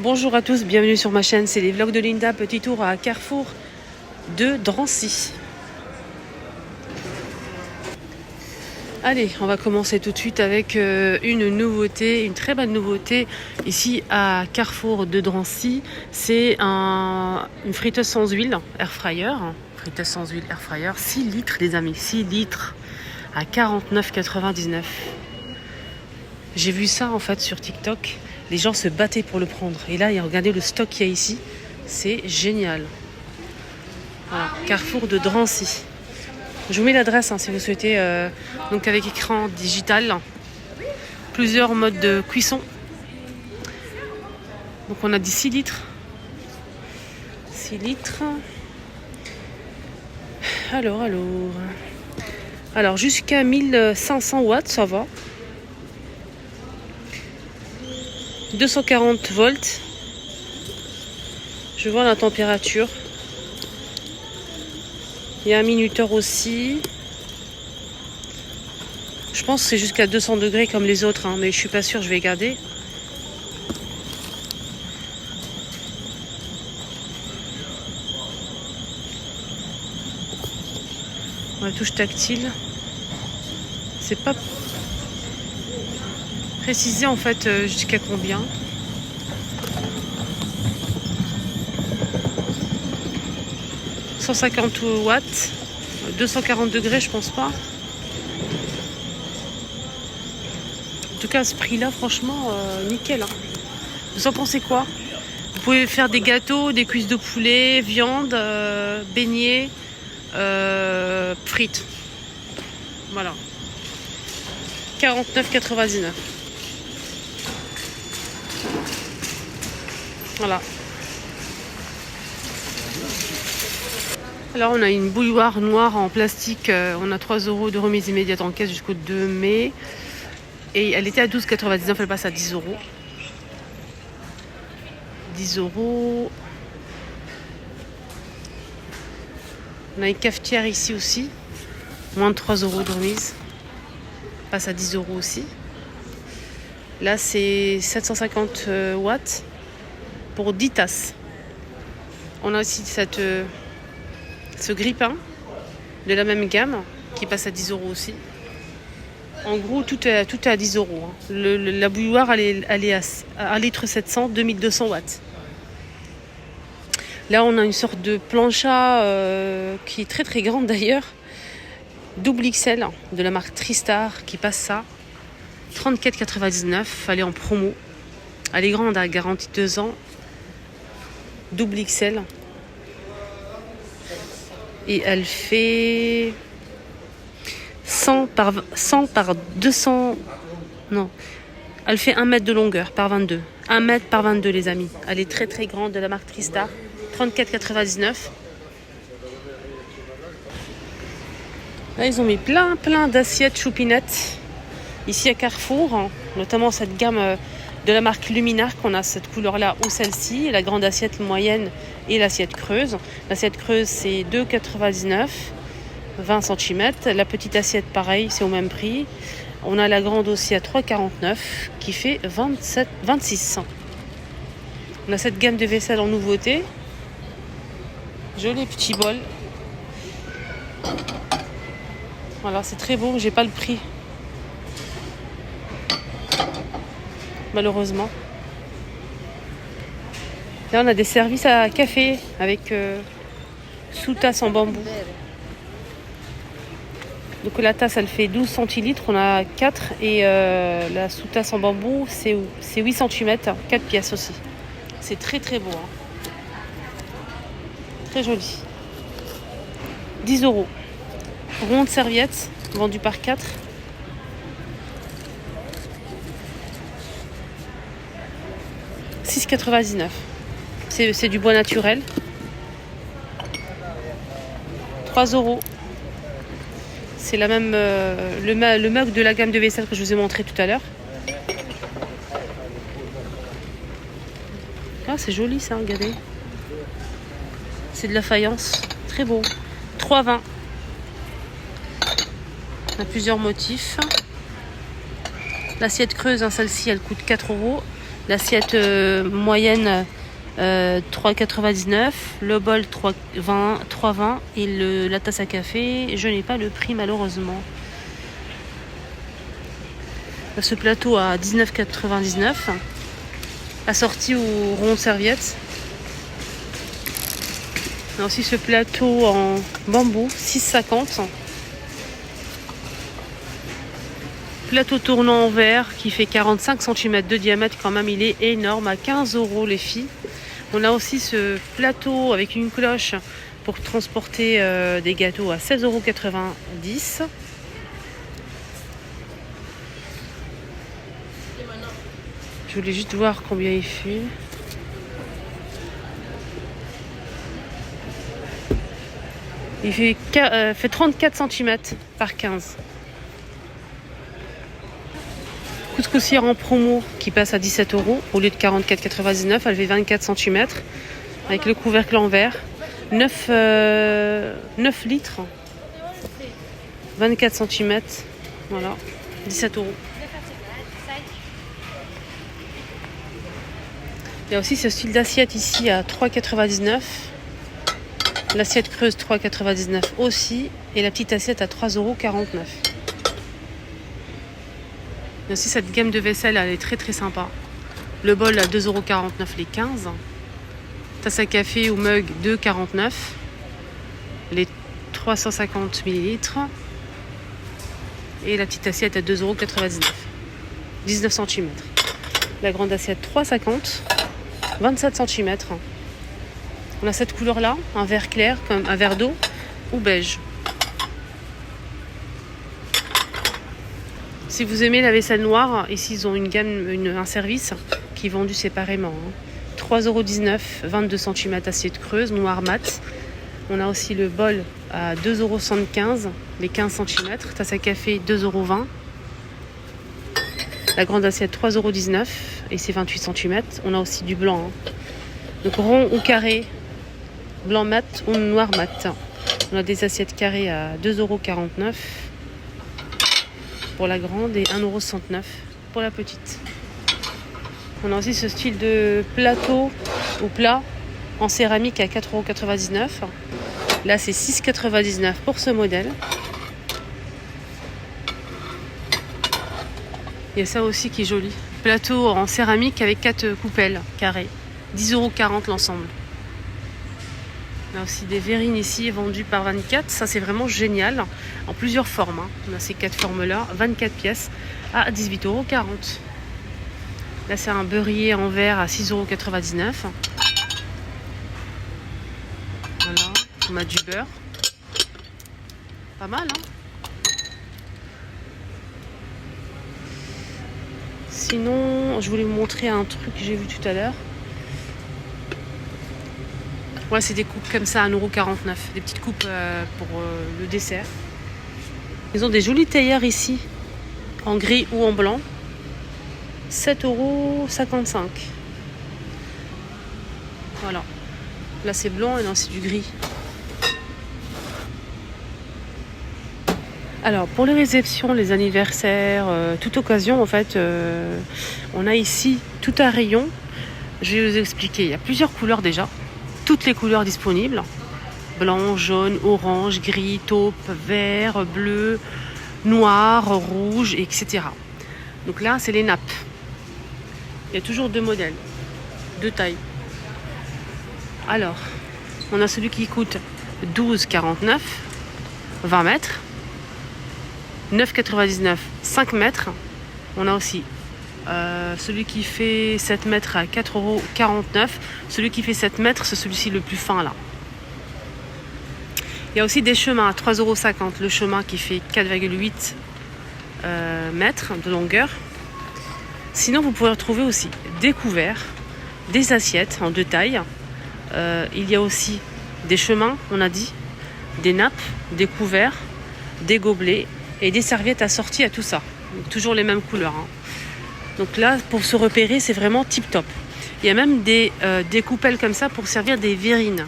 Bonjour à tous, bienvenue sur ma chaîne, c'est les vlogs de Linda, petit tour à Carrefour de Drancy. Allez, on va commencer tout de suite avec une nouveauté, une très bonne nouveauté ici à Carrefour de Drancy. C'est une friteuse sans huile, air fryer, friteuse sans huile, air fryer, 6 litres les amis, 6 litres à 49,99 €. J'ai vu ça en fait sur TikTok. Les gens se battaient pour le prendre. Et là, regardez le stock qu'il y a ici. C'est génial. Voilà, Carrefour de Drancy. Je vous mets l'adresse si vous souhaitez. Donc avec écran digital. Plusieurs modes de cuisson. Donc on a dit 6 litres. 6 litres. Alors jusqu'à 1500 watts, ça va. 240 volts. Je vois la température. Il y a un minuteur aussi. Je pense que c'est jusqu'à 200 degrés comme les autres, mais je suis pas sûre, je vais garder. La touche tactile. C'est pas précisé en fait jusqu'à combien. « 150 watts, 240 degrés, je pense pas. En tout cas, à ce prix-là, franchement, nickel. Vous en pensez quoi? Vous pouvez faire des gâteaux, des cuisses de poulet, viande, beignets, frites. Voilà. 49,99 €. Voilà. Alors on a une bouilloire noire en plastique. On a 3 € de remise immédiate en caisse jusqu'au 2 mai. Et elle était à 12,99 €, elle passe à 10 €. 10 €. On a une cafetière ici aussi. Moins de 3 € de remise. Passe à 10 € aussi. Là c'est 750 watts pour 10 tasses. On a aussi ce grille-pain de la même gamme qui passe à 10 € aussi. En gros, tout est à 10 €. La bouilloire, elle est à 1,7 litre, 2200 watts. Là, on a une sorte de plancha qui est très très grande d'ailleurs. Double XL de la marque Tristar qui passe à 34,99 €. Elle est en promo. Elle est grande, elle garantie 2 ans. Double XL. Et elle fait 100 par 200. Non. Elle fait 1 mètre de longueur par 22. 1 mètre par 22, les amis. Elle est très très grande de la marque Tristar. 34,99 €. Là, ils ont mis plein d'assiettes choupinettes. Ici à Carrefour, notamment cette gamme de la marque Luminar, qu'on a cette couleur-là ou celle-ci. La grande assiette, moyenne et l'assiette creuse. L'assiette creuse, c'est 2,99 €, 20 cm. La petite assiette, pareil, c'est au même prix. On a la grande aussi à 3,49 € qui fait 26. On a cette gamme de vaisselle en nouveauté. Joli petit bol. Voilà, c'est très beau, j'ai pas le prix. Malheureusement. Là, on a des services à café avec sous-tasse en bambou. Donc la tasse, elle fait 12 centilitres, on a 4. Et la sous-tasse en bambou, c'est 8 cm, 4 pièces aussi. C'est très très beau. Très joli. 10 €. Rond de serviette, vendu par 4. « 6,99 €. C'est du bois naturel. 3 €. C'est la même le mug de la gamme de vaisselle que je vous ai montré tout à l'heure. Ah, c'est joli ça, regardez. C'est de la faïence. Très beau. 3,20 €. On a plusieurs motifs. L'assiette creuse, celle-ci, elle coûte 4 €. L'assiette moyenne 3,99. Le bol 3,20 et la tasse à café. Je n'ai pas le prix malheureusement. Ce plateau à 19,99. Assorti au rond serviette. On a aussi ce plateau en bambou, 6,50. Plateau tournant en verre qui fait 45 cm de diamètre quand même, il est énorme, à 15 € les filles. On a aussi ce plateau avec une cloche pour transporter des gâteaux à 16,90 €. Je voulais juste voir combien il fait. Il fait 34 cm par 15. Couscoussière en promo qui passe à 17 € au lieu de 44,99. Elle fait 24 cm avec le couvercle en verre. 9 litres. 24 cm. Voilà. 17 €. Il y a aussi ce style d'assiette ici à 3,99 €. L'assiette creuse 3,99 € aussi. Et la petite assiette à 3,49 €. Il y a aussi cette gamme de vaisselle, elle est très très sympa. Le bol à 2,49 € les 15. Tasse à café ou mug 2,49 € les 350 ml. Et la petite assiette à 2,99 €. 19 cm. La grande assiette 3,50 €. 27 cm. On a cette couleur là, un vert clair, comme un verre d'eau ou beige. Si vous aimez la vaisselle noire, ici ils ont une gamme, un service qui est vendu séparément. 3,19 €, 22 cm assiette creuse, noir mat. On a aussi le bol à 2,75 €, les 15 cm. Tasse à café 2,20 €. La grande assiette 3,19 € et c'est 28 cm. On a aussi du blanc. Donc rond ou carré, blanc mat ou noir mat. On a des assiettes carrées à 2,49 € pour la grande et 1,69 € pour la petite. On a aussi ce style de plateau ou plat en céramique à 4,99 €. Là c'est 6,99 € pour ce modèle. Il y a ça aussi qui est joli. Plateau en céramique avec 4 coupelles carrées. 10,40 € l'ensemble. On a aussi des verrines ici vendues par 24. Ça c'est vraiment génial. En plusieurs formes. On a ces 4 formes là. 24 pièces à 18,40 €. Là c'est un beurrier en verre à 6,99 €. Voilà. On a du beurre. Pas mal Sinon, je voulais vous montrer un truc que j'ai vu tout à l'heure. Ouais, c'est des coupes comme ça à 1,49 €. Des petites coupes pour le dessert. Ils ont des jolies théières ici, en gris ou en blanc. 7,55 €. Voilà. Là, c'est blanc et là, c'est du gris. Alors, pour les réceptions, les anniversaires, toute occasion, en fait, on a ici tout un rayon. Je vais vous expliquer. Il y a plusieurs couleurs déjà. Toutes les couleurs disponibles. Blanc, jaune, orange, gris, taupe, vert, bleu, noir, rouge, etc. Donc là, c'est les nappes. Il y a toujours 2 modèles, 2 tailles. Alors, on a celui qui coûte 12,49 €, 20 mètres. 9,99 €, 5 mètres. On a aussi celui qui fait 7 mètres à 4,49 €. Celui qui fait 7 mètres, c'est celui-ci le plus fin là. Il y a aussi des chemins à 3,50 €. Le chemin qui fait 4,8 mètres de longueur. Sinon, vous pouvez retrouver aussi des couverts, des assiettes en 2 tailles. Il y a aussi des chemins, on a dit, des nappes, des couverts, des gobelets et des serviettes assorties à tout ça. Donc, toujours les mêmes couleurs. Donc là, pour se repérer, c'est vraiment tip top. Il y a même des coupelles comme ça pour servir des verrines.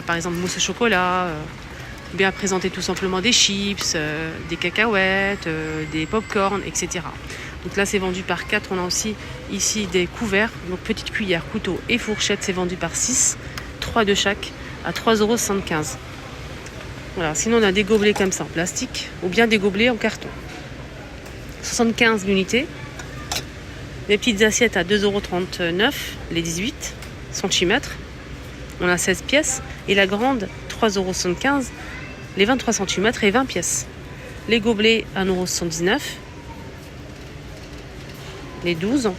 Par exemple, mousse au chocolat, bien présenter tout simplement des chips, des cacahuètes, des pop-corn, etc. Donc là, c'est vendu par 4. On a aussi ici des couverts. Donc petites cuillères, couteaux et fourchettes, c'est vendu par 6. 3 de chaque à 3,75 €. Voilà. Sinon, on a des gobelets comme ça en plastique ou bien des gobelets en carton. 75 l'unité. Les petites assiettes à 2,39 € les 18 cm. On a 16 pièces. Et la grande, 3,75 €, les 23 cm et 20 pièces. Les gobelets, 1,79 €. Les 12,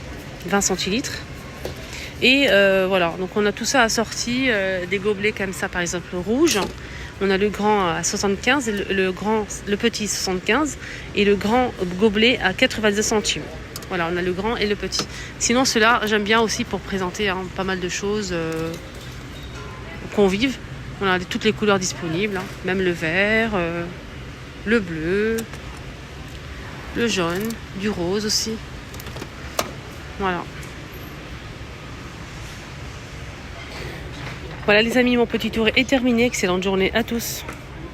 20 centilitres. Et voilà, donc on a tout ça assorti, des gobelets comme ça, par exemple rouge. On a le grand à 75, le petit 75 et le grand gobelet à 82 centimes. Voilà, on a le grand et le petit. Sinon, ceux-là, j'aime bien aussi pour présenter pas mal de choses convives. On a toutes les couleurs disponibles, même le vert, le bleu, le jaune, du rose aussi. Voilà. Voilà les amis, mon petit tour est terminé. Excellente journée à tous.